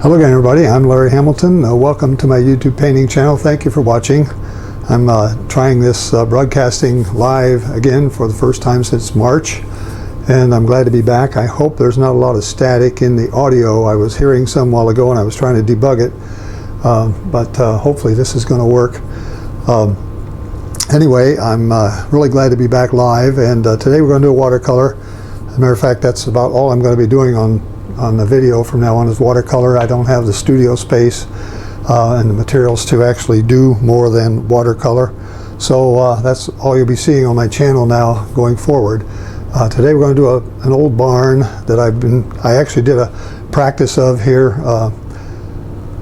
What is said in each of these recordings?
Hello again, everybody. I'm Larry Hamilton. Welcome to my YouTube painting channel. Thank you for watching. I'm trying this broadcasting live again for the first time since March, and I'm glad to be back. I hope there's not a lot of static in the audio. I was hearing some while ago and I was trying to debug it, but hopefully this is going to work. Anyway, I'm really glad to be back live, and today we're going to do a watercolor. As a matter of fact, that's about all I'm going to be doing on the video from now on is watercolor. I don't have the studio space and the materials to actually do more than watercolor. So that's all you'll be seeing on my channel now going forward. Today we're going to do an old barn that I actually did a practice of here a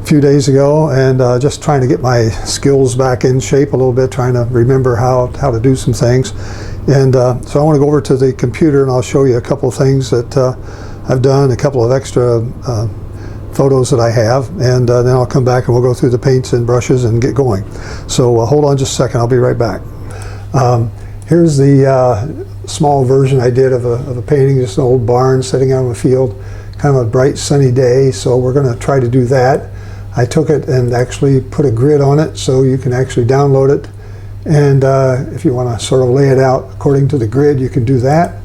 few days ago, and just trying to get my skills back in shape a little bit, trying to remember how to do some things. And so I want to go over to the computer and I'll show you a couple of things that I've done, a couple of extra photos that I have, and then I'll come back and we'll go through the paints and brushes and get going. So hold on just a second, I'll be right back. Here's the small version I did of a painting, just an old barn sitting out in the field, kind of a bright sunny day, so we're going to try to do that. I took it and actually put a grid on it so you can actually download it, and if you want to sort of lay it out according to the grid, you can do that.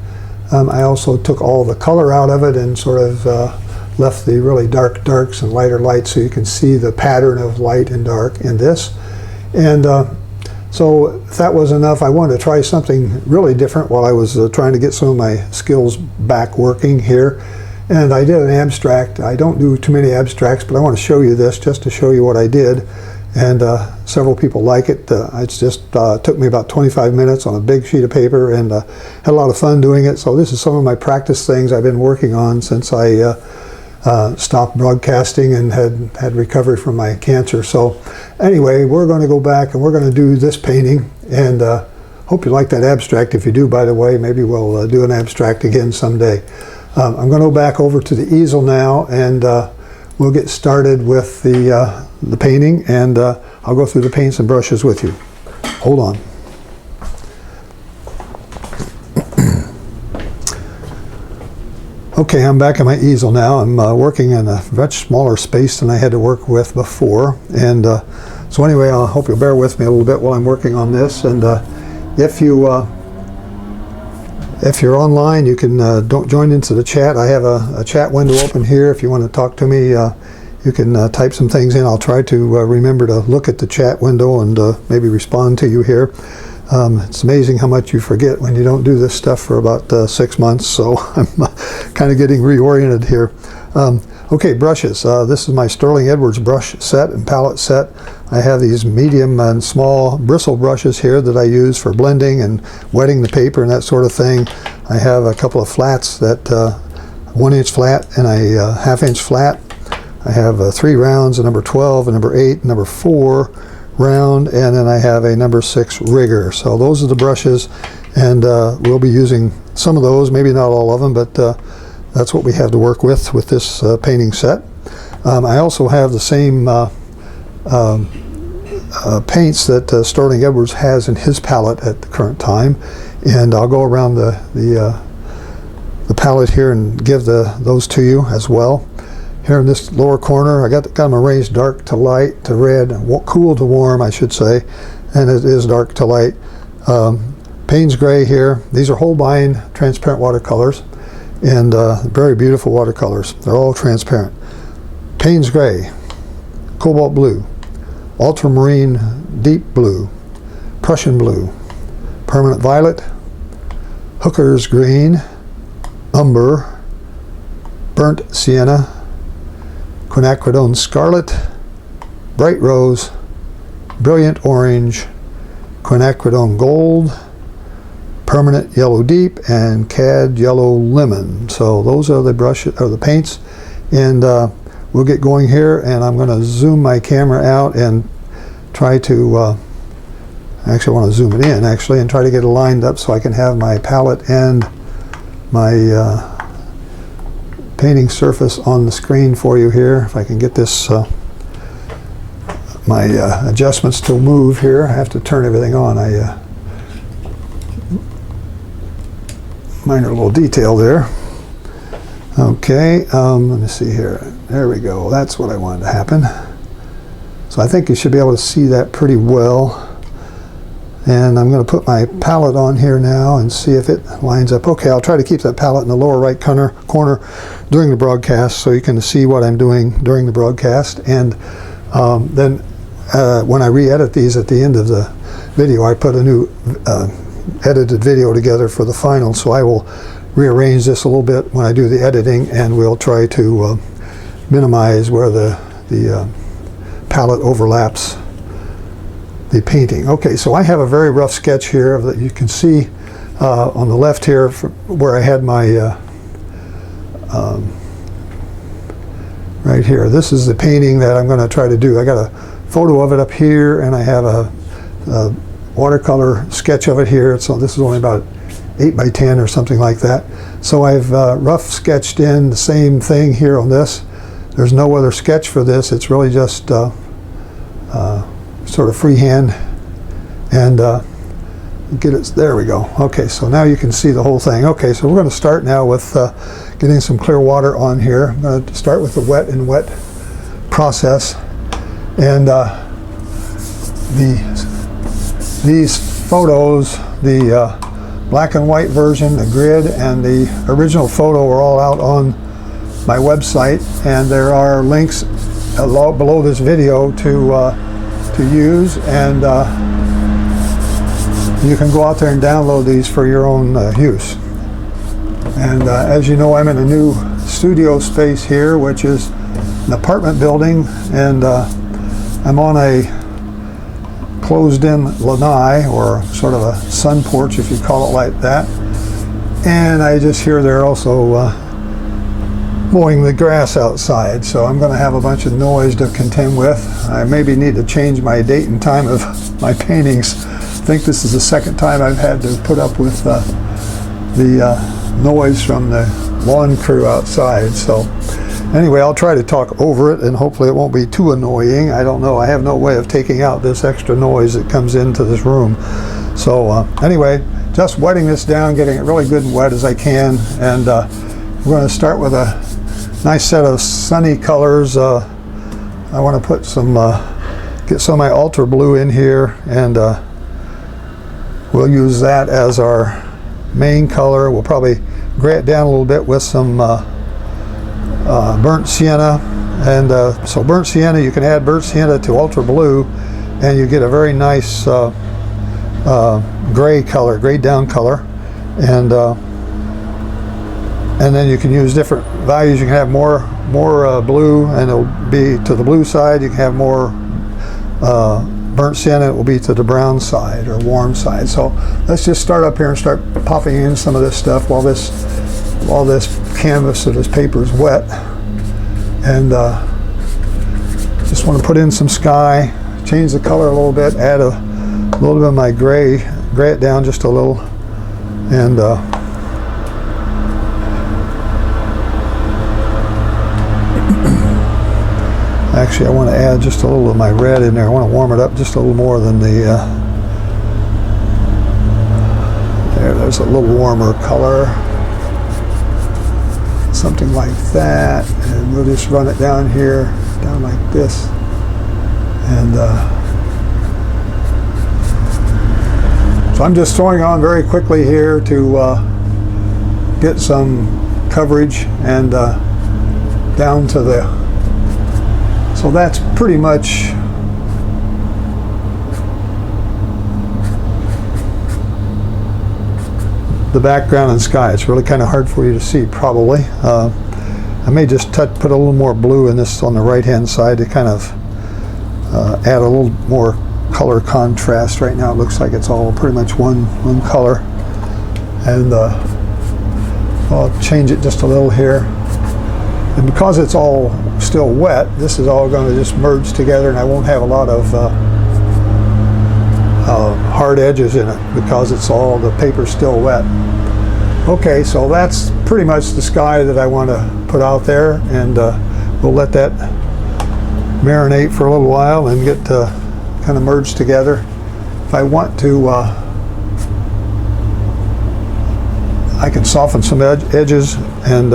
I also took all the color out of it and sort of left the really dark darks and lighter lights so you can see the pattern of light and dark in this. And so if that was enough, I wanted to try something really different while I was trying to get some of my skills back working here. And I did an abstract. I don't do too many abstracts, but I want to show you this just to show you what I did. And several people like it. It just took me about 25 minutes on a big sheet of paper, and had a lot of fun doing it. So this is some of my practice things I've been working on since I stopped broadcasting and had recovery from my cancer. So anyway, we're going to go back and we're going to do this painting, and hope you like that abstract. If you do, by the way, maybe we'll do an abstract again someday. I'm going to go back over to the easel now, and we'll get started with the painting, and I'll go through the paints and brushes with you. Hold on. Okay, I'm back at my easel now. I'm working in a much smaller space than I had to work with before, and so anyway, I hope you'll bear with me a little bit while I'm working on this. And if you're online, you can don't join into the chat. I have a chat window open here. If you want to talk to me, you can type some things in. I'll try to remember to look at the chat window and maybe respond to you here. It's amazing how much you forget when you don't do this stuff for about 6 months, so I'm kind of getting reoriented here. Okay, brushes. This is my Sterling Edwards brush set and palette set. I have these medium and small bristle brushes here that I use for blending and wetting the paper and that sort of thing. I have a couple of flats, that 1 inch flat and a ½ inch flat. I have 3 rounds, a number 12, a number 8, number 4 round, and then I have a number 6 rigger. So those are the brushes, and we'll be using some of those, maybe not all of them, but that's what we have to work with this painting set. I also have the same paints that Sterling Edwards has in his palette at the current time, and I'll go around the palette here and give those to you as well. Here in this lower corner, I got them arranged dark to light to red, cool to warm, I should say, and it is dark to light. Payne's Gray here. These are Holbein transparent watercolors, and very beautiful watercolors. They're all transparent. Payne's Gray, Cobalt Blue, Ultramarine Deep Blue, Prussian Blue, Permanent Violet, Hooker's Green, Umber, Burnt Sienna, Quinacridone Scarlet, Bright Rose, Brilliant Orange, Quinacridone Gold, Permanent Yellow Deep, and Cad Yellow Lemon. So those are the brushes, or the paints, and we'll get going here. And I'm going to zoom my camera out and try to actually I want to zoom it in actually and try to get it lined up so I can have my palette and my painting surface on the screen for you here. If I can get this my adjustments to move here. I have to turn everything on. Minor little detail there. Okay, let me see here. There we go. That's what I wanted to happen. So I think you should be able to see that pretty well. And I'm going to put my palette on here now and see if it lines up. Okay, I'll try to keep that palette in the lower right corner during the broadcast so you can see what I'm doing during the broadcast. And then when I re-edit these at the end of the video, I put a new edited video together for the final. So I will rearrange this a little bit when I do the editing, and we'll try to minimize where the palette overlaps the painting. Okay, so I have a very rough sketch here that you can see on the left here where I had my right here. This is the painting that I'm going to try to do. I got a photo of it up here, and I have a watercolor sketch of it here. So this is only about 8 by 10 or something like that. So I've rough sketched in the same thing here on this. There's no other sketch for this. It's really just sort of freehand, and get it. There we go. Okay, so now you can see the whole thing. Okay, so we're going to start now with getting some clear water on here. I'm going to start with the wet and wet process, and these photos, the black and white version, the grid, and the original photo are all out on my website, and there are links below this video to use, and you can go out there and download these for your own use. And as you know, I'm in a new studio space here, which is an apartment building, and I'm on a closed-in lanai, or sort of a sun porch, if you call it like that. And I just hear they're also mowing the grass outside, so I'm going to have a bunch of noise to contend with. I maybe need to change my date and time of my paintings. I think this is the second time I've had to put up with the noise from the lawn crew outside. So anyway, I'll try to talk over it, and hopefully it won't be too annoying. I don't know. I have no way of taking out this extra noise that comes into this room. So anyway, just wetting this down, getting it really good and wet as I can, and we're going to start with a nice set of sunny colors. I want to put some, get some of my ultra blue in here, and we'll use that as our main color. We'll probably gray it down a little bit with some burnt sienna, and so burnt sienna, you can add burnt sienna to ultra blue, and you get a very nice gray color, gray down color, and then you can use different values. You can have more blue, and it'll be to the blue side. You can have more burnt sienna, it will be to the brown side or warm side. So let's just start up here and start popping in some of this stuff while this canvas or this paper is wet. And just want to put in some sky, change the color a little bit, add a little bit of my gray it down just a little, and actually I want to add just a little of my red in there. I want to warm it up just a little more than the there's a little warmer color, something like that, and we'll just run it down here, down like this, and so I'm just throwing on very quickly here to get some coverage, and down to the, so that's pretty much the background and sky. It's really kind of hard for you to see, probably. I may just put a little more blue in this on the right hand side to kind of add a little more color contrast. Right now it looks like it's all pretty much one color, and I'll change it just a little here. And because it's all still wet, this is all going to just merge together, and I won't have a lot of hard edges in it because it's all, the paper's still wet. Okay, so that's pretty much the sky that I want to put out there, and we'll let that marinate for a little while and get kind of merged together. If I want to, I can soften some edges and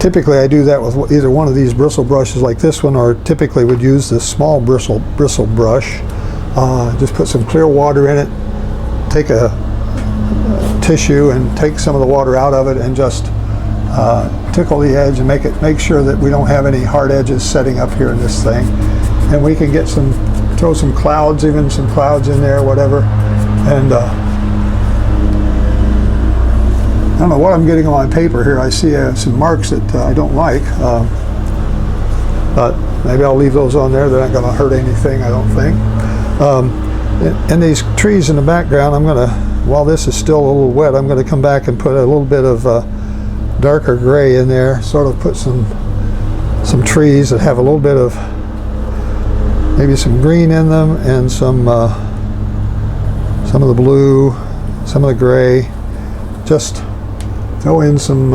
typically I do that with either one of these bristle brushes like this one, or typically would use this small bristle brush. Just put some clear water in it, take a tissue and take some of the water out of it, and just tickle the edge and make sure that we don't have any hard edges setting up here in this thing. And we can get throw some clouds, even some clouds in there, whatever. And I don't know what I'm getting on my paper here. I see some marks that I don't like, but maybe I'll leave those on there. They're not going to hurt anything, I don't think. And these trees in the background, I'm going to, while this is still a little wet, I'm going to come back and put a little bit of darker gray in there, sort of put some trees that have a little bit of maybe some green in them, and some of the blue, some of the gray. Just throw in some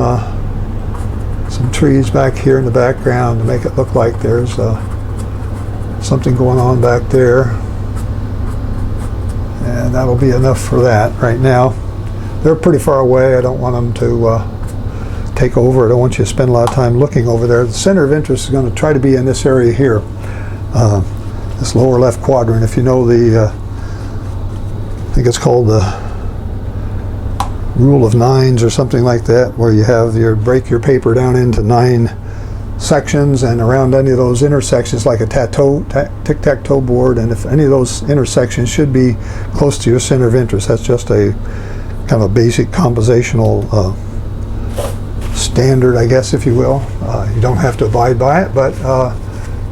trees back here in the background to make it look like there's something going on back there. And that'll be enough for that right now. They're pretty far away. I don't want them to take over. I don't want you to spend a lot of time looking over there. The center of interest is going to try to be in this area here, this lower left quadrant. If you know the, I think it's called the rule of nines or something like that, where you have break your paper down into 9 sections, and around any of those intersections, like a tic-tac-toe board, and if any of those intersections should be close to your center of interest. That's just a kind of a basic compositional standard, I guess, if you will. You don't have to abide by it, but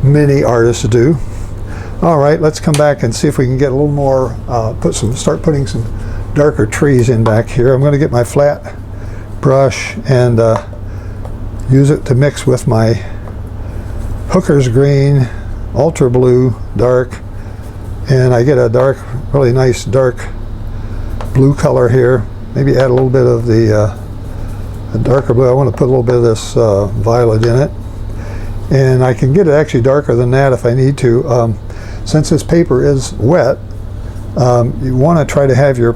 many artists do. All right, let's come back and see if we can get a little more, start putting some darker trees in back here. I'm going to get my flat brush and use it to mix with my Hooker's green, ultra blue, dark, and I get a dark, really nice dark blue color here. Maybe add a little bit of the darker blue. I want to put a little bit of this violet in it, and I can get it actually darker than that if I need to. Since this paper is wet, you want to try to have your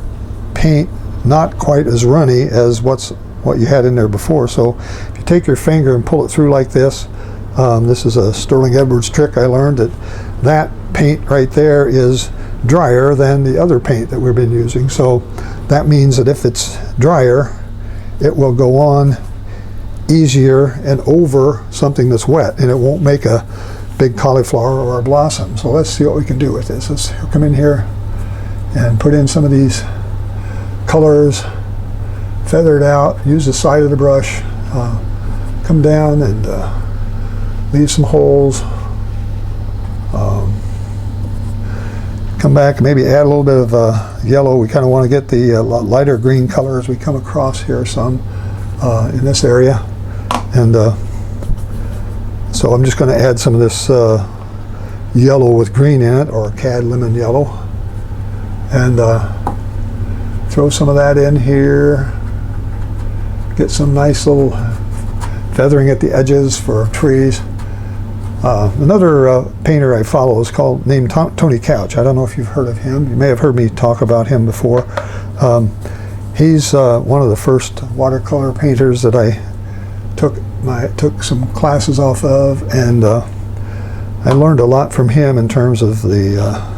paint not quite as runny as what you had in there before. So if you take your finger and pull it through like this, this is a Sterling Edwards trick I learned, that paint right there is drier than the other paint that we've been using. So that means that if it's drier, it will go on easier and over something that's wet, and it won't make a big cauliflower or a blossom. So let's see what we can do with this. Let's come in here and put in some of these colors, feather it out, use the side of the brush, come down and leave some holes, come back, maybe add a little bit of yellow. We kind of want to get the lighter green color as we come across here some in this area. And so I'm just going to add some of this yellow with green in it, or cad lemon yellow, and throw some of that in here. Get some nice little feathering at the edges for trees. Another painter I follow is named Tony Couch. I don't know if you've heard of him. You may have heard me talk about him before. He's one of the first watercolor painters that I took some classes off of, and I learned a lot from him in terms of the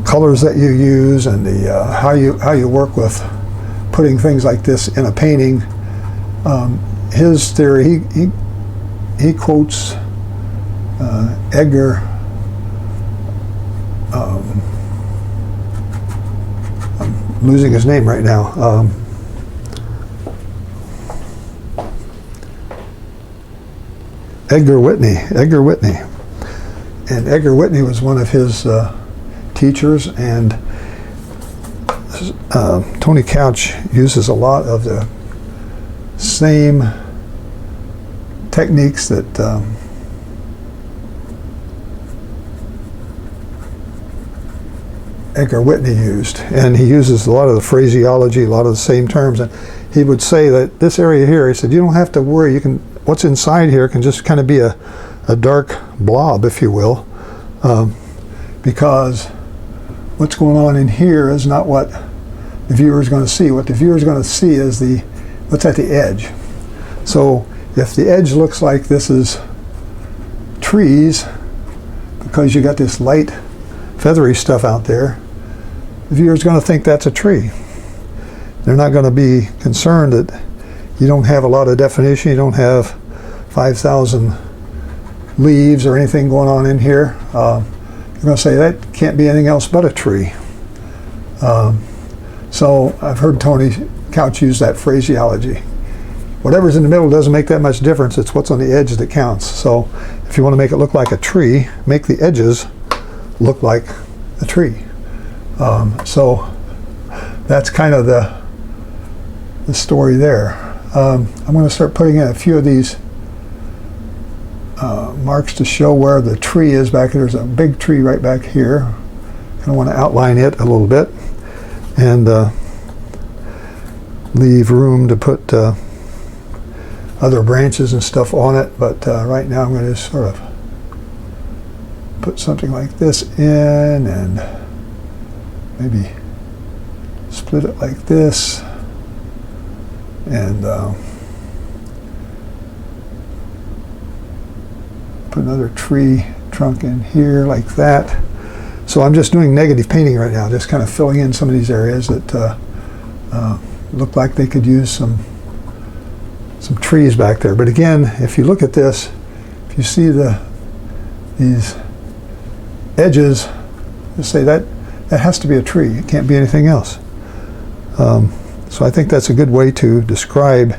colors that you use, and the how you work with putting things like this in a painting. His theory, he quotes Edgar. I'm losing his name right now. Edgar Whitney. And Edgar Whitney was one of his teachers, and Tony Couch uses a lot of the same techniques that Edgar Whitney used, and he uses a lot of the phraseology, a lot of the same terms. And he would say that this area here, he said, you don't have to worry. You can, what's inside here can just kind of be a dark blob, if you will, because what's going on in here is not what the viewer is going to see. What the viewer is going to see is what's at the edge. So if the edge looks like this is trees, because you got this light feathery stuff out there, the viewer's going to think that's a tree. They're not going to be concerned that you don't have a lot of definition, you don't have 5,000 leaves or anything going on in here. You're going to say that can't be anything else but a tree. So I've heard Tony Couch use that phraseology. Whatever's in the middle doesn't make that much difference. It's what's on the edge that counts. So if you want to make it look like a tree, make the edges look like a tree. So that's kind of the story there. I'm going to start putting in a few of these marks to show where the tree is back here. There's a big tree right back here. I want to outline it a little bit and leave room to put other branches and stuff on it, but right now I'm going to sort of put something like this in and maybe split it like this and put another tree trunk in here like that. So I'm just doing negative painting right now, just kind of filling in some of these areas that look like they could use some trees back there. But again, if you look at this, if you see these edges, just say that has to be a tree. It can't be anything else. So I think that's a good way to describe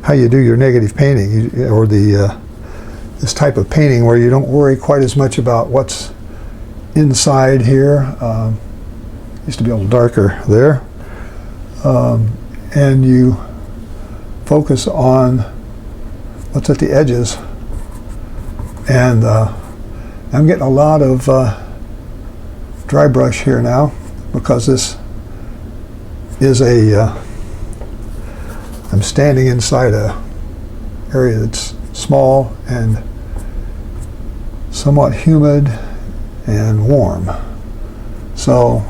how you do your negative painting, or this type of painting where you don't worry quite as much about what's inside here. Used to be a little darker there. And you focus on what's at the edges. And I'm getting a lot of dry brush here now because this is I'm standing inside a area that's small and somewhat humid and warm. So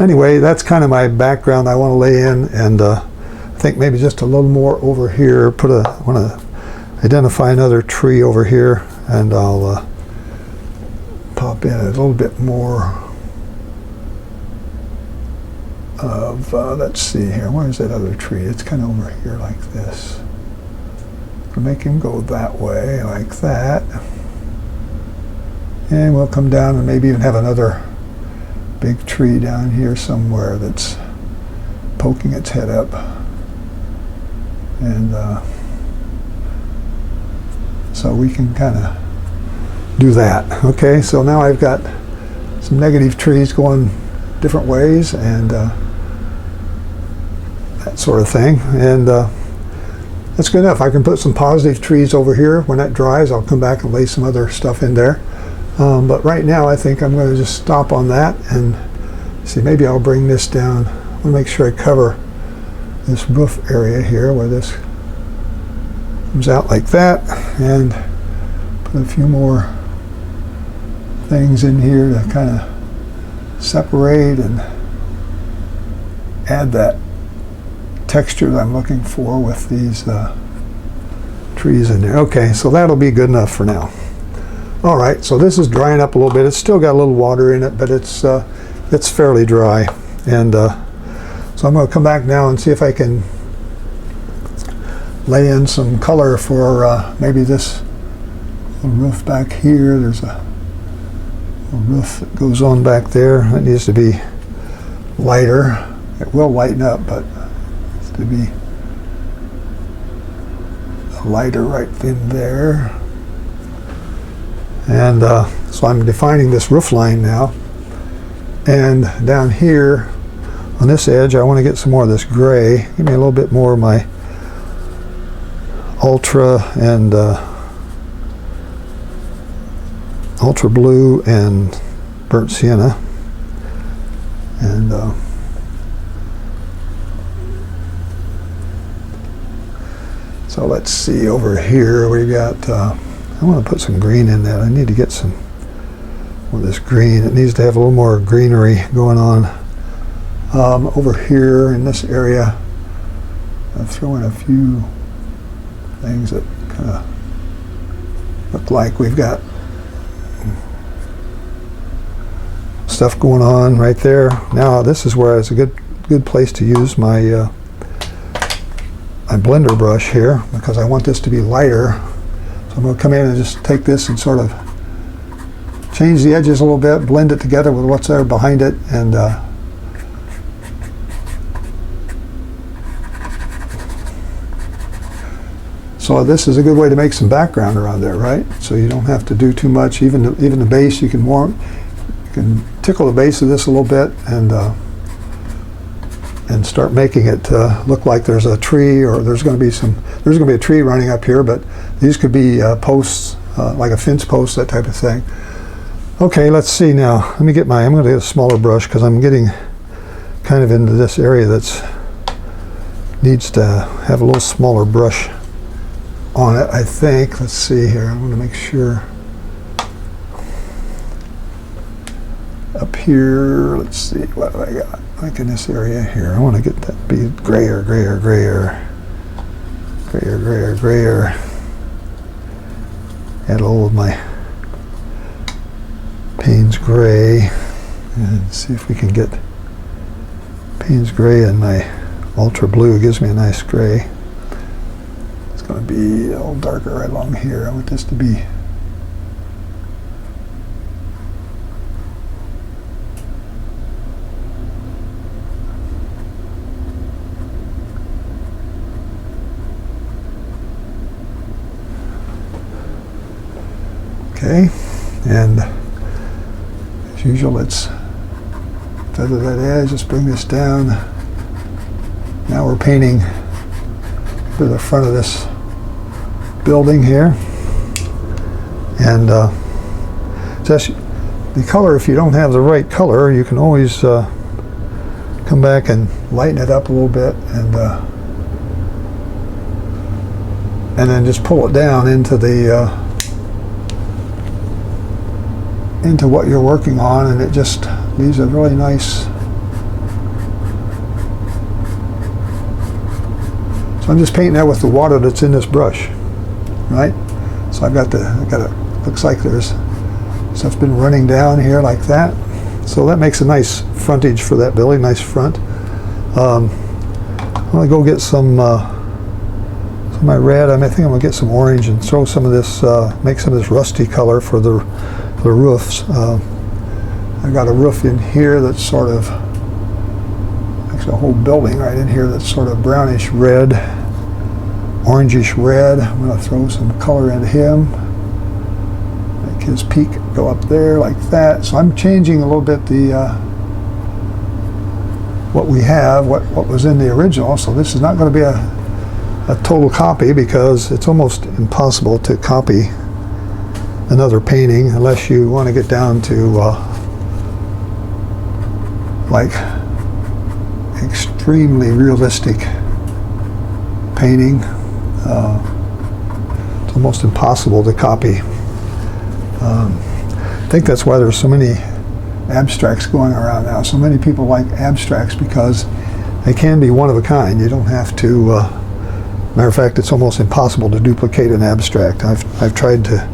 anyway, that's kind of my background I want to lay in, and I think maybe just a little more over here. I want to identify another tree over here, and I'll pop in a little bit more of, let's see here, where's that other tree? It's kind of over here like this. We'll make him go that way, like that. And we'll come down and maybe even have another big tree down here somewhere that's poking its head up. And so we can kind of do that. Okay, so now I've got some negative trees going different ways and that sort of thing. And that's good enough. I can put some positive trees over here. When that dries, I'll come back and lay some other stuff in there. But right now, I think I'm going to just stop on that and see, maybe I'll bring this down. I want to make sure I cover this roof area here where this comes out like that, and put a few more things in here to kind of separate and add that texture that I'm looking for with these trees in there. Okay, so that'll be good enough for now. All right, so this is drying up a little bit. It's still got a little water in it, but it's fairly dry. And so I'm going to come back now and see if I can lay in some color for maybe this little roof back here. There's a roof that goes on back there. It needs to be lighter. It will lighten up, but it needs to be lighter right in there. And so I'm defining this roof line now. And down here on this edge, I want to get some more of this gray. Give me a little bit more of my ultra and ultra blue and burnt sienna. And so let's see, over here we got I want to put some green in that. I need to get some more of this green. It needs to have a little more greenery going on. Over here in this area, I'll throw in a few things that kind of look like we've got stuff going on right there. Now this is where it's a good place to use my my blender brush here, because I want this to be lighter. So I'm going to come in and just take this and sort of change the edges a little bit, blend it together with what's there behind it, and so this is a good way to make some background around there, right? So you don't have to do too much. Even the base, you can tickle the base of this a little bit and start making it look like there's a tree, or there's going to be a tree running up here, but these could be posts, like a fence post, that type of thing. Okay, let's see now. I'm going to get a smaller brush, because I'm getting kind of into this area that's needs to have a little smaller brush on it, I think. Let's see here. I want to make sure. Up here, let's see, what have I got? Like in this area here, I want to get that be grayer. Add a little of my Payne's Gray, and see if we can get Payne's Gray and my Ultra Blue. Gives me a nice gray. It's going to be a little darker right along here. I want this to be okay, and as usual, let's feather that edge. Let's bring this down. Now we're painting to the front of this building here, and just the color. If you don't have the right color, you can always come back and lighten it up a little bit, and then just pull it down into the into what you're working on, and it just leaves a really nice. So I'm just painting that with the water that's in this brush, right? So I got it. Looks like there's stuff's been running down here like that. So that makes a nice frontage for that building, nice front. I'm gonna go get some of my red. I think I'm gonna get some orange and throw some of this, make some of this rusty color for the roofs. I got a roof in here that's sort of, actually a whole building right in here that's sort of brownish red, orangish red. I'm going to throw some color into him, make his peak go up there like that. So I'm changing a little bit the what we have, what was in the original. So this is not going to be a total copy, because it's almost impossible to copy another painting unless you want to get down to like extremely realistic painting. It's almost impossible to copy. I think that's why there's so many abstracts going around now. So many people like abstracts because they can be one of a kind. You don't have to, matter of fact, it's almost impossible to duplicate an abstract. I've tried to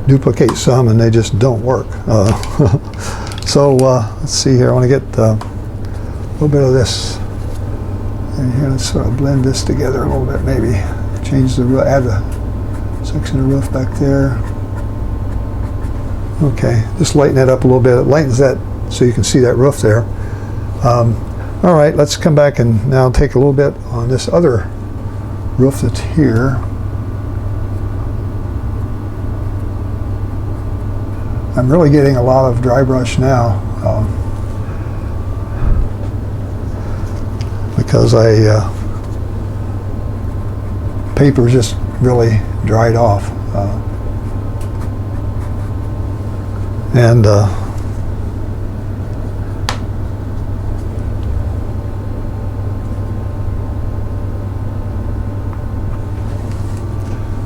duplicate some and they just don't work. So let's see here. I want to get a little bit of this in here. Let's sort of blend this together a little bit, maybe. Change the roof, add a section of roof back there. Okay, just lighten that up a little bit. It lightens that so you can see that roof there. All right, let's come back and now take a little bit on this other roof that's here. I'm really getting a lot of dry brush now because paper just really dried off, and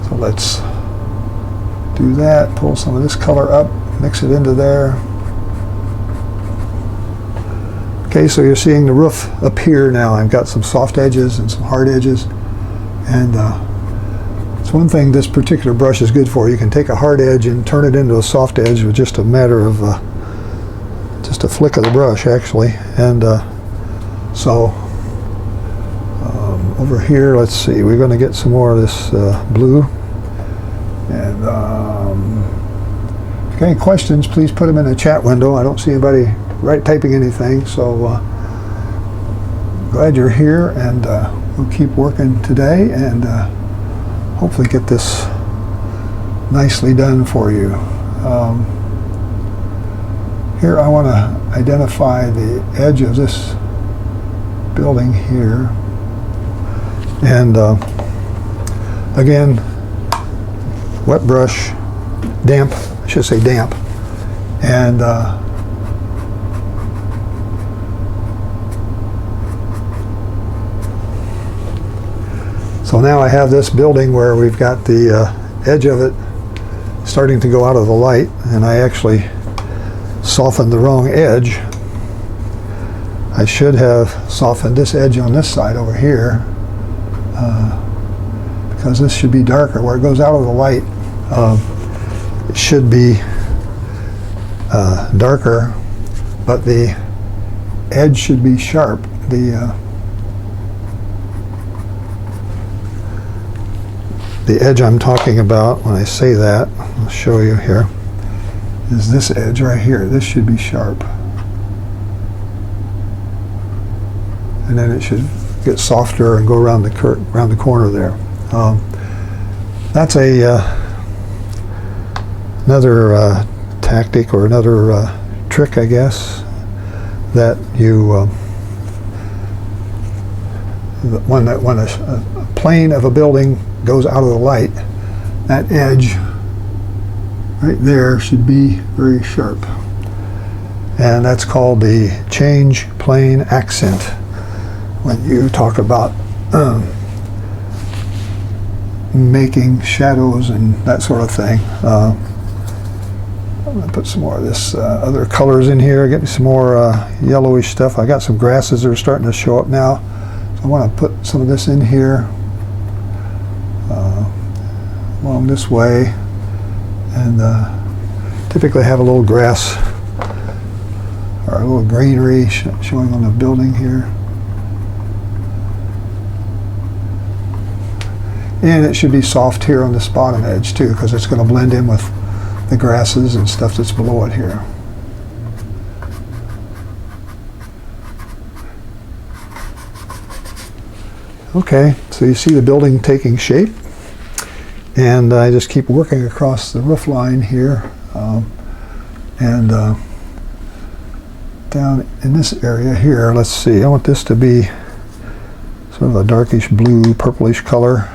so let's do that. Pull some of this color up, mix it into there. Okay, so you're seeing the roof appear now. I've got some soft edges and some hard edges. And it's one thing this particular brush is good for. You can take a hard edge and turn it into a soft edge with just a matter of just a flick of the brush, actually. And so over here, let's see, we're going to get some more of this blue. And if you got any questions, please put them in the chat window. I don't see anybody typing anything, so glad you're here, and we'll keep working today and hopefully get this nicely done for you. Here I want to identify the edge of this building here, and again, wet brush, damp, I should say damp, and so now I have this building where we've got the edge of it starting to go out of the light, and I actually softened the wrong edge. I should have softened this edge on this side over here, because this should be darker. Where it goes out of the light, it should be darker, but the edge should be sharp. The edge I'm talking about when I say that, I'll show you here, is this edge right here. This should be sharp. And then it should get softer and go around the corner there. That's another tactic or another trick, I guess, that you when a plane of a building goes out of the light, that edge right there should be very sharp, and that's called the change plane accent when you talk about making shadows and that sort of thing. I'm going to put some more of this other colors in here, get me some more yellowish stuff. I got some grasses that are starting to show up now, so I want to put some of this in here along this way, and typically have a little grass or a little greenery showing on the building here. And it should be soft here on this bottom edge too, because it's going to blend in with the grasses and stuff that's below it here. Okay, so you see the building taking shape, and I just keep working across the roof line here, and down in this area here, let's see, I want this to be sort of a darkish blue, purplish color.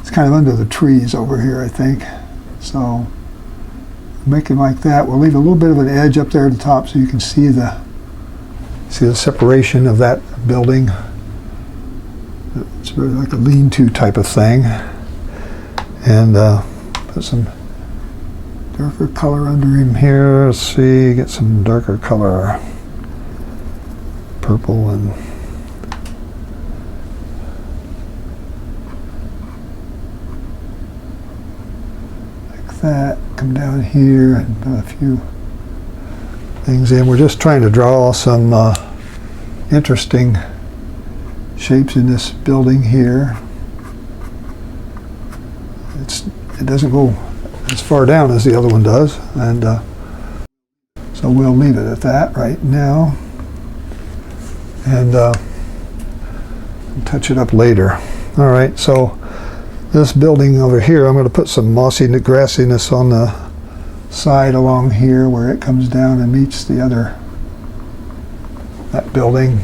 It's kind of under the trees over here, I think. So make it like that. We'll leave a little bit of an edge up there at the top so you can see the separation of that building. It's really like a lean-to type of thing. And put some darker color under him here. Let's see, get some darker color. Purple and that, come down here and put a few things in. We're just trying to draw some interesting shapes in this building here. It doesn't go as far down as the other one does, and so we'll leave it at that right now, and touch it up later. All right, so this building over here, I'm going to put some mossy grassiness on the side along here where it comes down and meets the other, that building.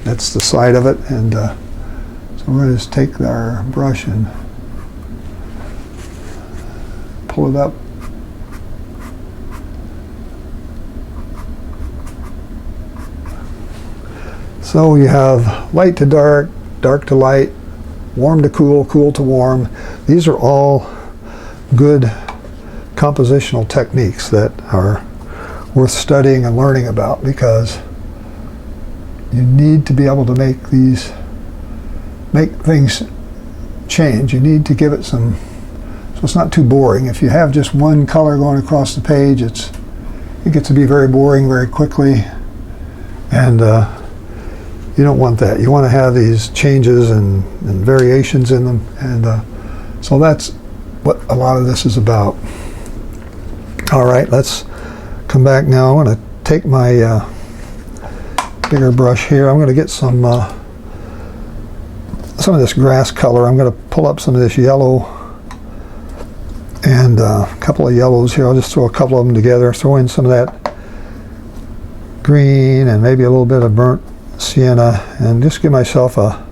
That's the side of it, and so we're going to just take our brush and pull it up. So you have light to dark, dark to light, warm to cool, cool to warm. These are all good compositional techniques that are worth studying and learning about, because you need to be able to make things change. You need to give it some, so it's not too boring. If you have just one color going across the page, it gets to be very boring very quickly, and you don't want that. You want to have these changes and variations in them, and so that's what a lot of this is about. All right, let's come back now. I'm going to take my bigger brush here. I'm going to get some of this grass color. I'm going to pull up some of this yellow and a couple of yellows here. I'll just throw a couple of them together, throw in some of that green and maybe a little bit of burnt sienna, and just give myself a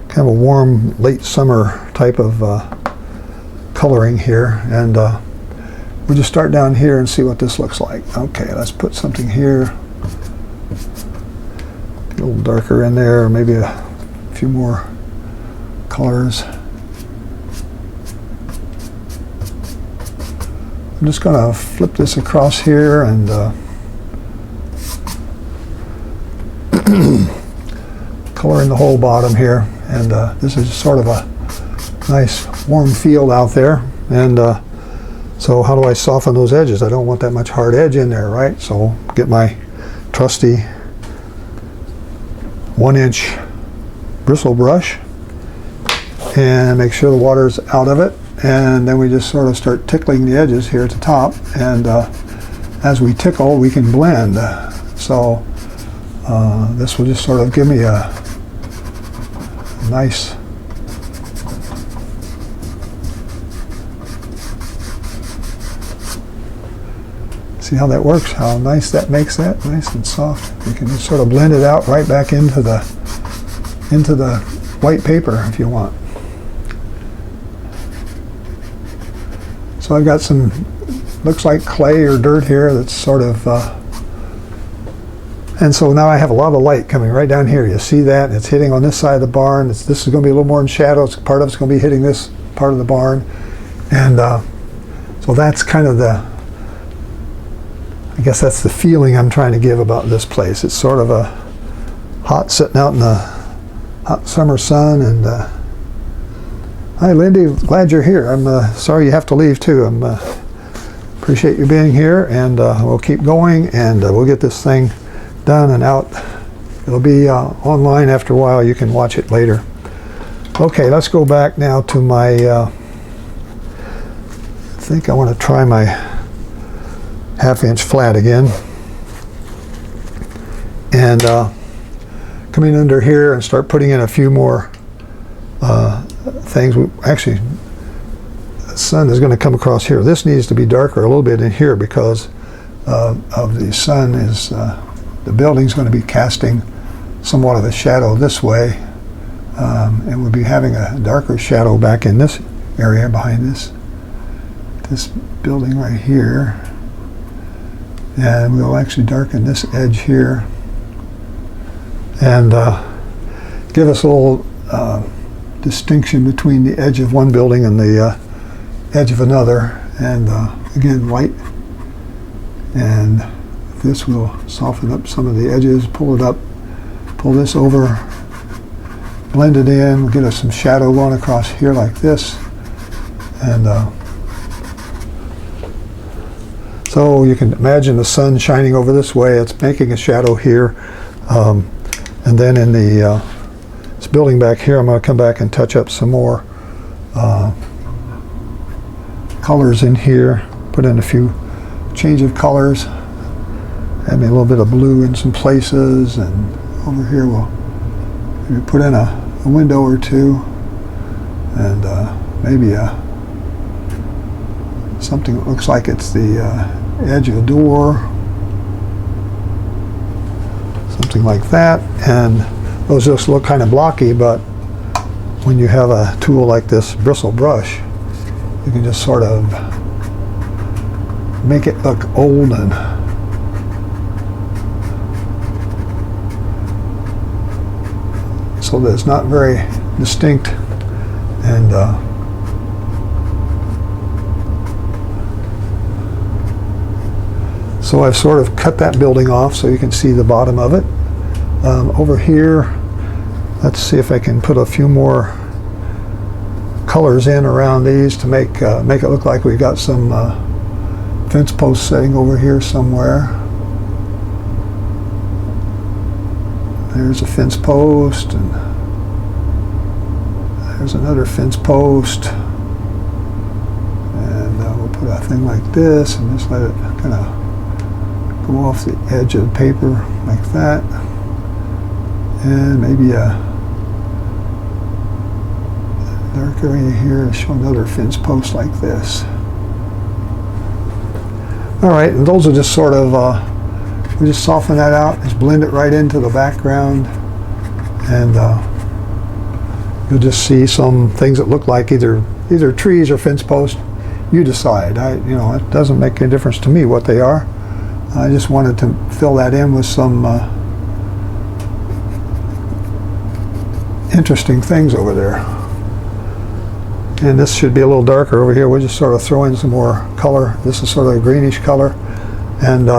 kind of a warm late summer type of coloring here. And we'll just start down here and see what this looks like. Okay, let's put something here, a little darker in there, maybe a few more colors. I'm just going to flip this across here and color in the whole bottom here. And this is sort of a nice warm field out there. And so how do I soften those edges? I don't want that much hard edge in there, right? So get my trusty 1-inch bristle brush and make sure the water's out of it, and then we just sort of start tickling the edges here at the top, and as we tickle we can blend. So this will just sort of give me a nice see how that works, how nice that makes that, nice and soft. You can just sort of blend it out right back into the white paper if you want. So I've got some, looks like clay or dirt here that's sort of, and so now I have a lot of light coming right down here. You see that? It's hitting on this side of the barn. This is going to be a little more in shadow. Part of it's going to be hitting this part of the barn. And so that's kind of the, I guess that's the feeling I'm trying to give about this place. It's sort of a hot, sitting out in the hot summer sun. And hi, Lindy, glad you're here. I'm sorry you have to leave too. Appreciate you being here, and we'll keep going, and we'll get this thing done and out. It'll be online after a while. You can watch it later. Okay, let's go back now to my, I think I want to try my 1/2-inch flat again. And come in under here and start putting in a few more things. Actually, the sun is going to come across here. This needs to be darker a little bit in here because of the sun is, the building's going to be casting somewhat of a shadow this way, and we'll be having a darker shadow back in this area behind this building right here. And we'll actually darken this edge here and give us a little distinction between the edge of one building and the edge of another. And again, white, and this will soften up some of the edges, pull it up, pull this over, blend it in, get us some shadow going across here like this. And so you can imagine the sun shining over this way. It's making a shadow here. And then in the this building back here, I'm going to come back and touch up some more colors in here. Put in a few change of colors. Add me a little bit of blue in some places. And over here we'll maybe put in a window or two. And maybe something that looks like it's the edge of a door, something like that. And those just look kind of blocky, but when you have a tool like this bristle brush, you can just sort of make it look old and so that it's not very distinct. And so I've sort of cut that building off so you can see the bottom of it. Over here, let's see if I can put a few more colors in around these to make it look like we've got some fence posts sitting over here somewhere. There's a fence post, and there's another fence post, and we'll put a thing like this and just let it kind of go off the edge of the paper like that, and maybe a dark area here to show another fence post like this. Alright, and those are just sort of, we just soften that out, just blend it right into the background, and you'll just see some things that look like either trees or fence posts. You decide. You know, it doesn't make any difference to me what they are. I just wanted to fill that in with some interesting things over there. And this should be a little darker over here. We'll just sort of throw in some more color. This is sort of a greenish color, and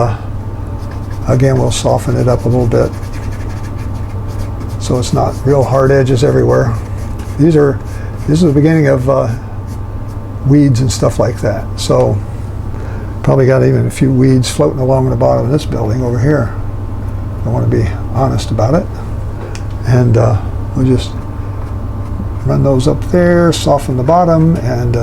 again, we'll soften it up a little bit so it's not real hard edges everywhere. This is the beginning of weeds and stuff like that. So probably got even a few weeds floating along the bottom of this building over here. I want to be honest about it. And we'll just run those up there, soften the bottom, and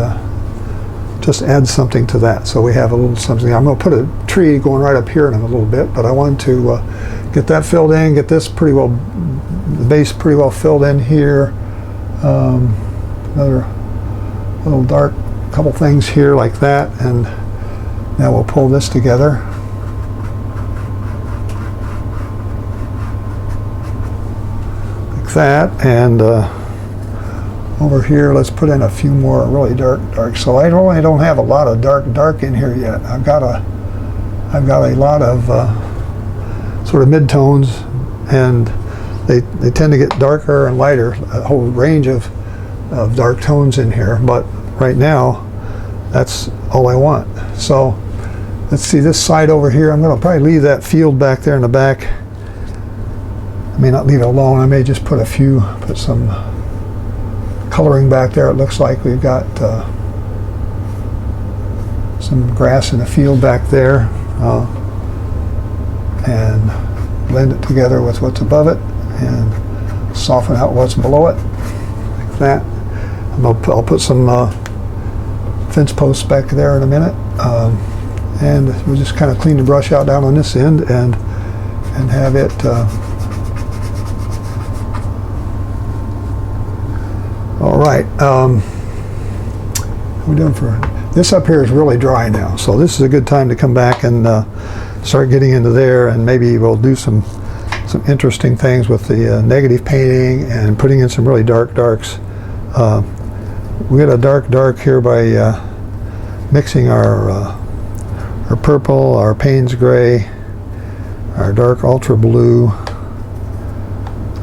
just add something to that. So we have a little something. I'm going to put a tree going right up here in a little bit, but I want to get that filled in, get this pretty well, the base pretty well filled in here. Another little dark couple things here like that, and now we'll pull this together. Like that, and over here let's put in a few more really dark. So I really don't have a lot of dark in here yet. I've got a lot of sort of mid-tones, and they tend to get darker and lighter, a whole range of dark tones in here, but right now that's all I want. So let's see this side over here. I'm going to probably leave that field back there in the back. I may not leave it alone. I may just put some coloring back there. It looks like we've got some grass in the field back there, and blend it together with what's above it and soften out what's below it like that. I'll put some fence posts back there in a minute, and we'll just kind of clean the brush out down on this end and have it all right. How are we doing for this? Up here is really dry now, so this is a good time to come back and start getting into there, and maybe we'll do some interesting things with the negative painting and putting in some really darks. We got a dark here by mixing our purple, our Payne's gray, our dark ultra blue,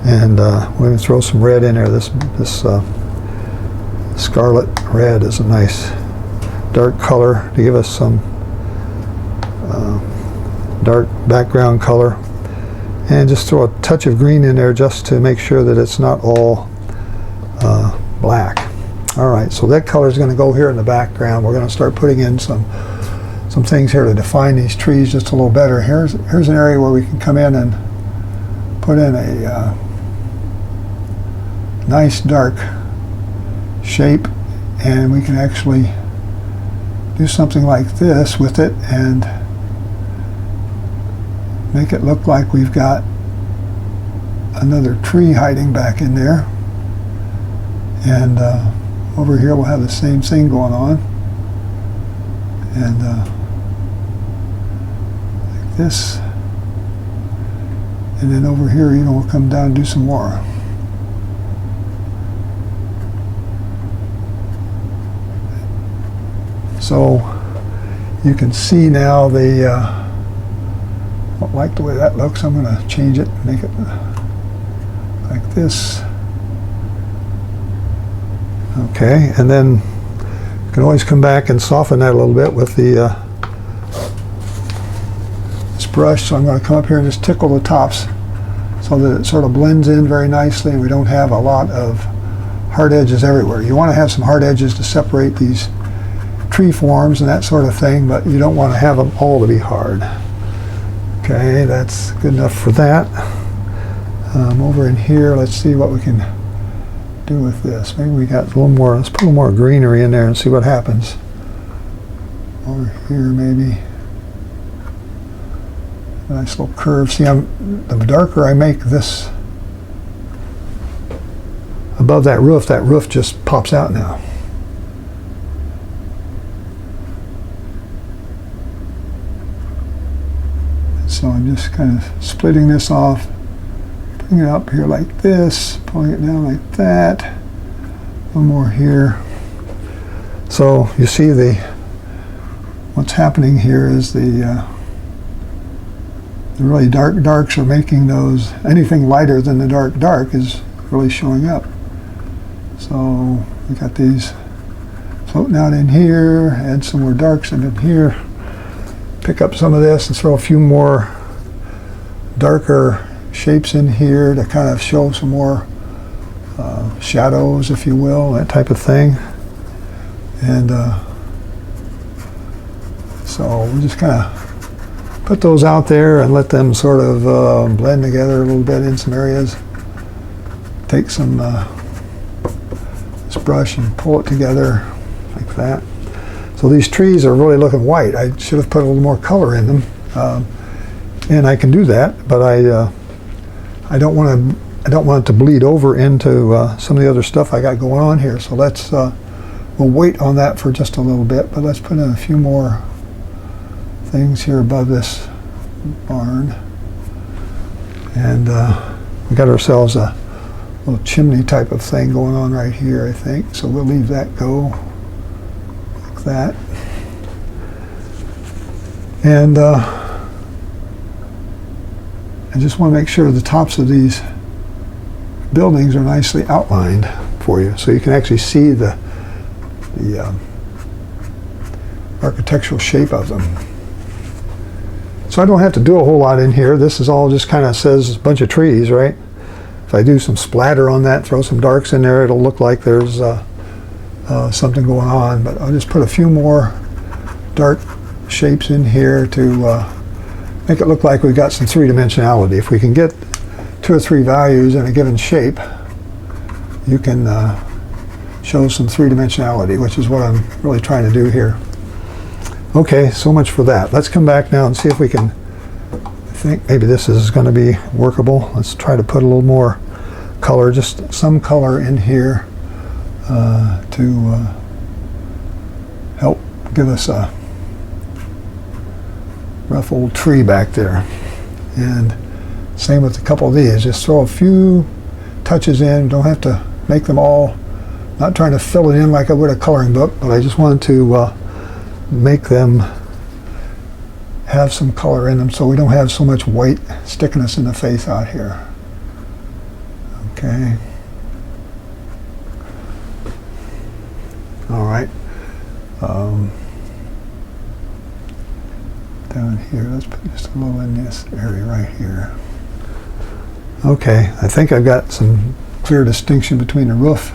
and we're going to throw some red in there. This scarlet red is a nice dark color to give us some dark background color, and just throw a touch of green in there just to make sure that it's not all black. Alright, so that color is going to go here in the background. We're going to start putting in some things here to define these trees just a little better. Here's an area where we can come in and put in a nice dark shape, and we can actually do something like this with it and make it look like we've got another tree hiding back in there, and over here we'll have the same thing going on, and like this, and then over here, you know, we'll come down and do some more. So you can see now the I don't like the way that looks. I'm going to change it, make it like this. Okay, and then you can always come back and soften that a little bit with the this brush. So I'm going to come up here and just tickle the tops so that it sort of blends in very nicely, and we don't have a lot of hard edges everywhere. You want to have some hard edges to separate these tree forms and that sort of thing, but you don't want to have them all to be hard. Okay, that's good enough for that. Over in here, let's see what we can do with this. Maybe we got a little more, let's put a little more greenery in there and see what happens. Over here, maybe. A nice little curve. See, the darker I make this above that roof just pops out now. So I'm just kind of splitting this off, putting it up here like this, pulling it down like that, a little more here. So you see what's happening here is the really darks are making those, anything lighter than the dark is really showing up. So we got these floating out in here, add some more darks in here, pick up some of this and throw a few more darker shapes in here to kind of show some more shadows, if you will, that type of thing. And so we just kind of put those out there and let them sort of blend together a little bit in some areas. Take some this brush and pull it together like that. So these trees are really looking white. I should have put a little more color in them, and I can do that, but I don't want it to bleed over into some of the other stuff I got going on here. So let's we'll wait on that for just a little bit, but let's put in a few more things here above this barn, and we got ourselves a little chimney type of thing going on right here, I think. So we'll leave that go like that, and I just want to make sure the tops of these buildings are nicely outlined for you, so you can actually see the architectural shape of them. So I don't have to do a whole lot in here. This is all just kind of says a bunch of trees, right? If I do some splatter on that, throw some darks in there, it'll look like there's something going on. But I'll just put a few more dark shapes in here to make it look like we've got some three-dimensionality. If we can get 2 or 3 values in a given shape, you can show some three-dimensionality, which is what I'm really trying to do here. Okay, so much for that. Let's come back now and see if we can, I think maybe this is going to be workable. Let's try to put a little more color, just some color in here to help give us a rough old tree back there. And same with a couple of these. Just throw a few touches in. Don't have to make them all, not trying to fill it in like I would a coloring book, but I just wanted to make them have some color in them so we don't have so much white sticking us in the face out here. Okay. All right. Down here, let's put just a little in this area right here. Okay, I think I've got some clear distinction between the roof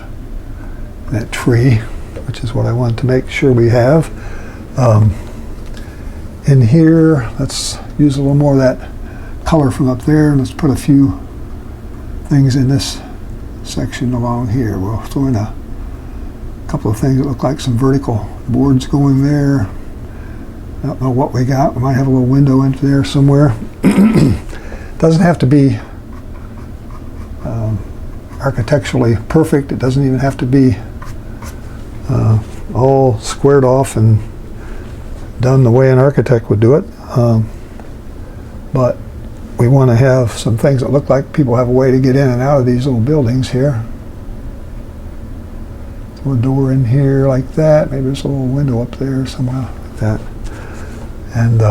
and that tree, which is what I want to make sure we have. In here, let's use a little more of that color from up there, and let's put a few things in this section along here. We'll throw in a couple of things that look like some vertical boards going there. I don't know what we got. We might have a little window into there somewhere. Doesn't have to be architecturally perfect. It doesn't even have to be all squared off and done the way an architect would do it, but we want to have some things that look like people have a way to get in and out of these little buildings here. Throw a door in here like that. Maybe there's a little window up there somewhere like that, and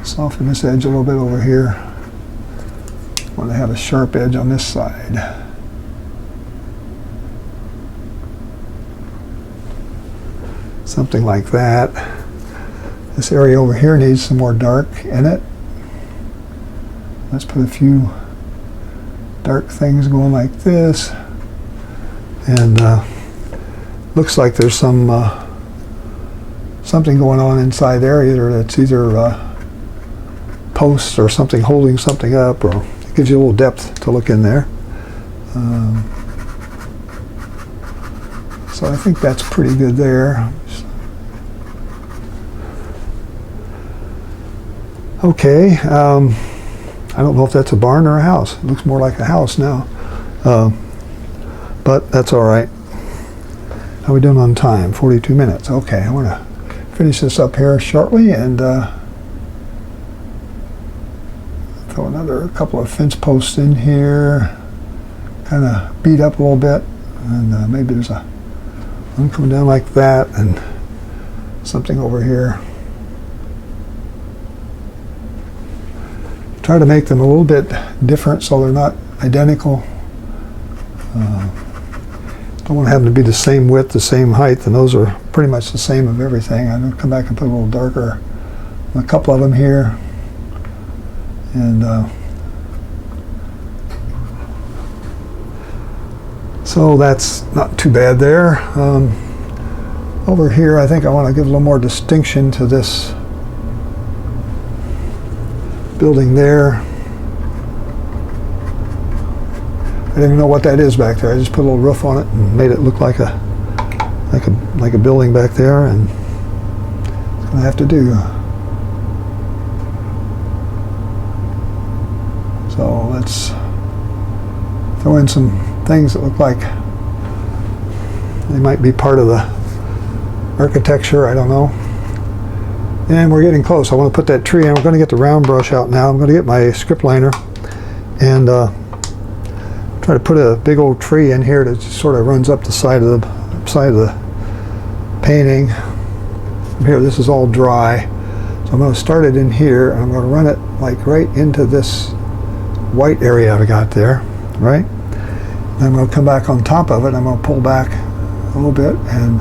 soften this edge a little bit over here. Want to have a sharp edge on this side. Something like that. This area over here needs some more dark in it. Let's put a few dark things going like this. And looks like there's some something going on inside there. It's either posts or something holding something up, or it gives you a little depth to look in there. So I think that's pretty good there. Okay, I don't know if that's a barn or a house. It looks more like a house now, but that's all right. How are we doing on time? 42 minutes. Okay, I want to finish this up here shortly and throw another couple of fence posts in here, kind of beat up a little bit, and maybe there's one coming down like that and something over here. Try to make them a little bit different so they're not identical. Don't want to have them to be the same width, the same height, and those are pretty much the same of everything. I'm going to come back and put a little darker on a couple of them here. And so that's not too bad there. Over here, I think I want to give a little more distinction to this building there. I don't even know what that is back there. I just put a little roof on it and made it look like a building back there, and it's gonna have to do. So let's throw in some things that look like they might be part of the architecture. I don't know. And we're getting close. I want to put that tree in. We're going to get the round brush out now. I'm going to get my script liner and try to put a big old tree in here that just sort of runs up the side of the painting. From here, this is all dry. So I'm going to start it in here, and I'm going to run it like right into this white area I got there, right? Then I'm going to come back on top of it, and I'm going to pull back a little bit and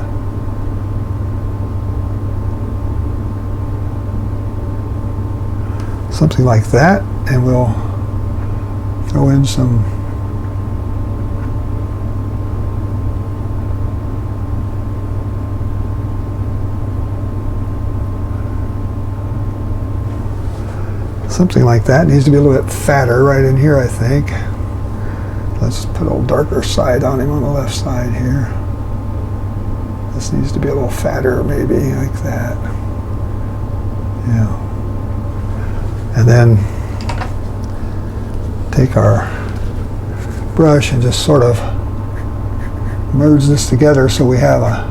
something like that, and we'll throw in something like that. It needs to be a little bit fatter right in here, I think. Let's put a little darker side on him on the left side here. This needs to be a little fatter, maybe like that. Yeah. And then take our brush and just sort of merge this together so we have a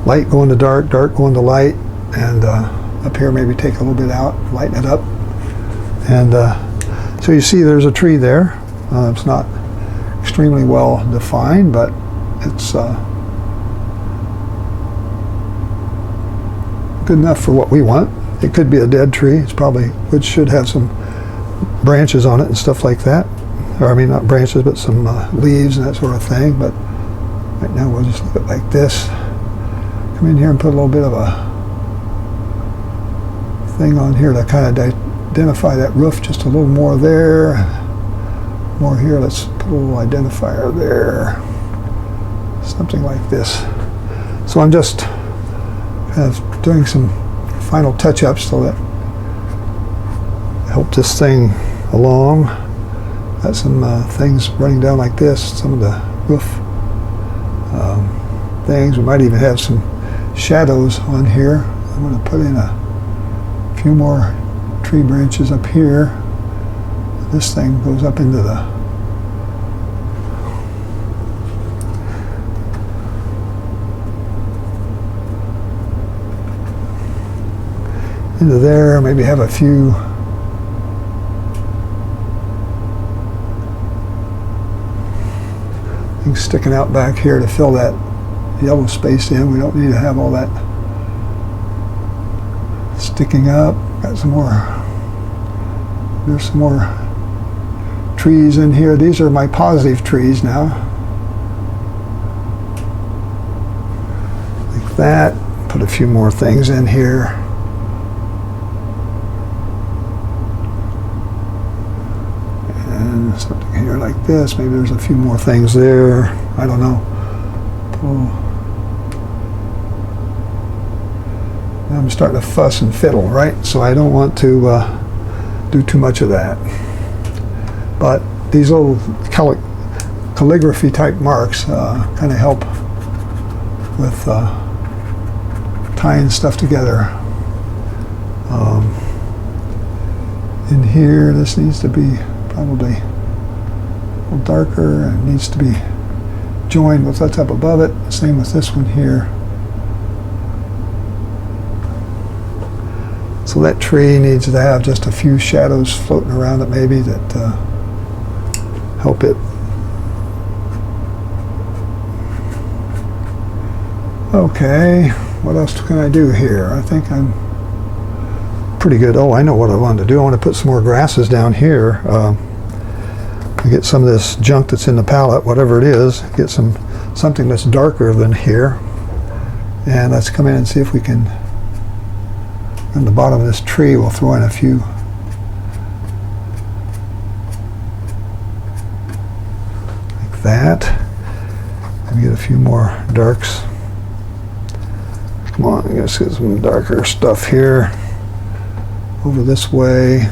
light going to dark, dark going to light, and up here maybe take a little bit out, lighten it up. And so you see there's a tree there. It's not extremely well defined, but it's good enough for what we want. It could be a dead tree. It's probably, which should have some branches on it and stuff like that. Or I mean, not branches, but some leaves and that sort of thing. But right now we'll just leave it like this. Come in here and put a little bit of a thing on here to kind of identify that roof just a little more there. More here. Let's put a little identifier there. Something like this. So I'm just kind of doing some final touch-ups so that help this thing along. Got some things running down like this, some of the roof things. We might even have some shadows on here. I'm going to put in a few more tree branches up here. This thing goes up into there, maybe have a few things sticking out back here to fill that yellow space in. We don't need to have all that sticking up. Got some more, there's some more trees in here. These are my positive trees now. Like that. Put a few more things in here. Something here like this. Maybe there's a few more things there. I don't know. I'm starting to fuss and fiddle, right? So I don't want to do too much of that. But these little calligraphy type marks kind of help with tying stuff together. In here, this needs to be probably a little darker, and it needs to be joined with what's up above it. Same with this one here. So that tree needs to have just a few shadows floating around it, maybe, that help it. Okay, what else can I do here? I think I'm pretty good. Oh, I know what I wanted to do. I want to put some more grasses down here. Get some of this junk that's in the palette, whatever it is, get something that's darker than here. And let's come in and see if we can, on the bottom of this tree, we'll throw in a few like that. And get a few more darks. Come on, let's get some darker stuff here. Over this way.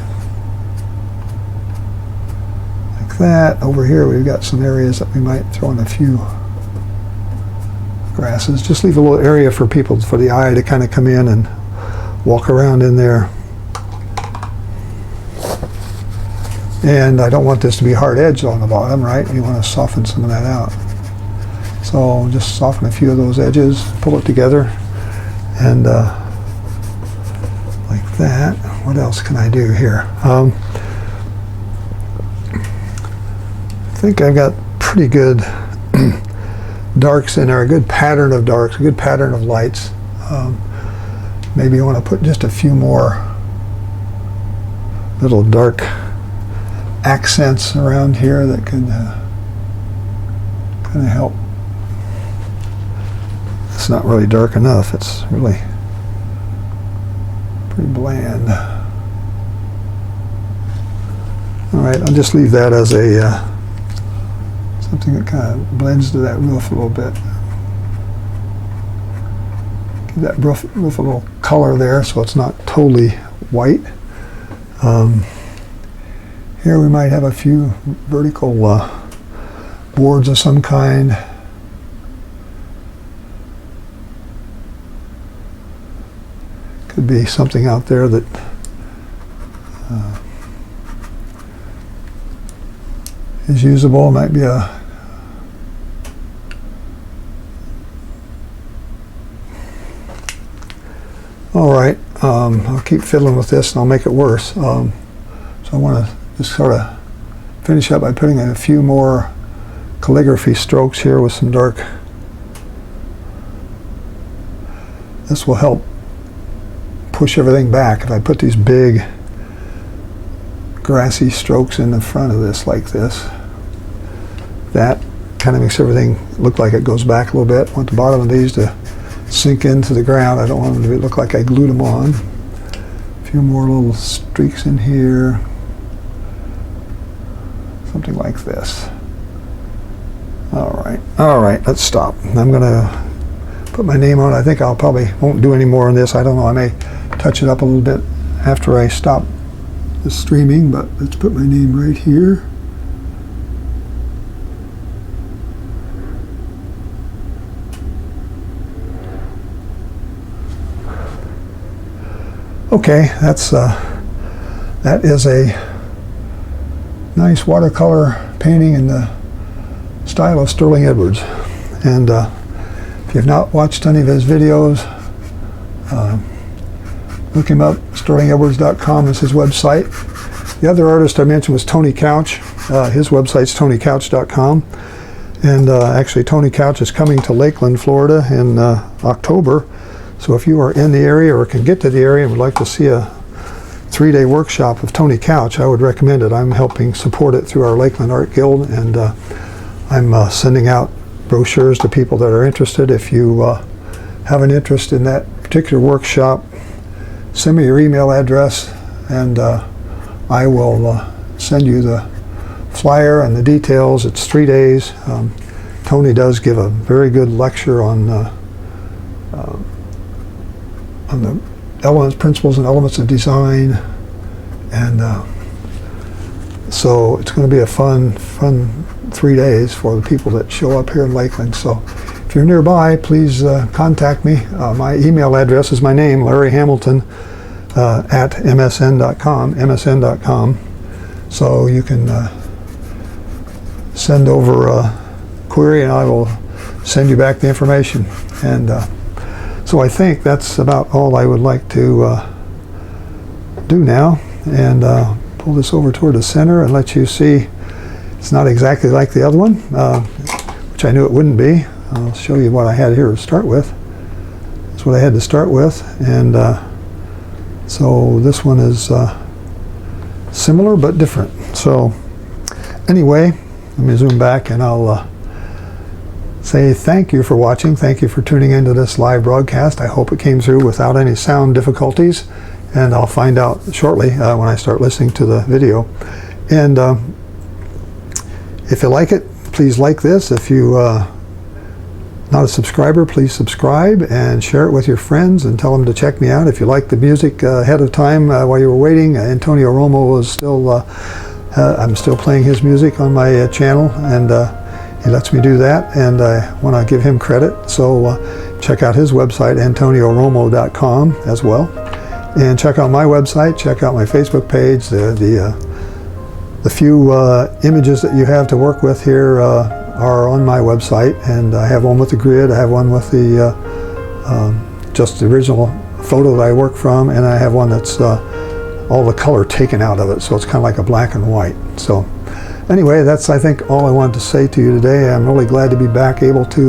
Like that. Over here we've got some areas that we might throw in a few grasses. Just leave a little area for people, for the eye to kind of come in and walk around in there. And I don't want this to be hard edged on the bottom, right? You want to soften some of that out. So just soften a few of those edges, pull it together, and like that. What else can I do here? I think I've got pretty good darks in there, a good pattern of darks, a good pattern of lights. Maybe you want to put just a few more little dark accents around here that could kind of help. It's not really dark enough. It's really pretty bland. All right, I'll just leave that as a something that kind of blends to that roof a little bit. Give that roof a little color there so it's not totally white. Here we might have a few vertical boards of some kind. Could be something out there that is usable. Might be a all right. I'll keep fiddling with this and I'll make it worse. So I want to just sort of finish up by putting in a few more calligraphy strokes here with some dark. This will help push everything back. If I put these big grassy strokes in the front of this like this, that kind of makes everything look like it goes back a little bit. I want the bottom of these to sink into the ground. I don't want them to look like I glued them on. A few more little streaks in here. Something like this. All right, let's stop. I'm gonna put my name on it. I think I'll probably won't do any more on this. I don't know, I may touch it up a little bit after I stop the streaming, but let's put my name right here. Okay, that is a nice watercolor painting in the style of Sterling Edwards. And if you've not watched any of his videos, look him up. SterlingEdwards.com is his website. The other artist I mentioned was Tony Couch. His website's TonyCouch.com. And actually Tony Couch is coming to Lakeland, Florida in October. So if you are in the area or can get to the area and would like to see a 3-day workshop of Tony Couch, I would recommend it. I'm helping support it through our Lakeland Art Guild, and I'm sending out brochures to people that are interested. If you have an interest in that particular workshop, send me your email address and I will send you the flyer and the details. It's 3 days. Tony does give a very good lecture on the elements, principles and elements of design, and so it's going to be a fun 3 days for the people that show up here in Lakeland. So if you're nearby, please contact me. My email address is my name, Larry Hamilton, at msn.com. So you can send over a query and I will send you back the information. And so I think that's about all I would like to do now. And pull this over toward the center and let you see it's not exactly like the other one, which I knew it wouldn't be. I'll show you what I had here to start with. That's what I had to start with. And so this one is similar but different. So anyway, let me zoom back and I'll say thank you for watching. Thank you for tuning into this live broadcast. I hope it came through without any sound difficulties, and I'll find out shortly when I start listening to the video. And if you like it, please like this. If you not a subscriber, please subscribe and share it with your friends and tell them to check me out. If you like the music ahead of time while you were waiting, Antonio Romo was still, I'm still playing his music on my channel, and he lets me do that, and I want to give him credit. So check out his website, antonioromo.com, as well. And check out my website, check out my Facebook page. The few images that you have to work with here are on my website, and I have one with the grid, I have one with the just the original photo that I work from, and I have one that's all the color taken out of it, so it's kind of like a black and white. So anyway, that's I think all I wanted to say to you today. I'm really glad to be back, able to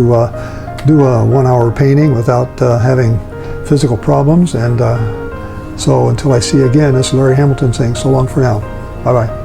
do a 1 hour painting without having physical problems. And so until I see you again, this is Larry Hamilton saying so long for now. Bye-bye.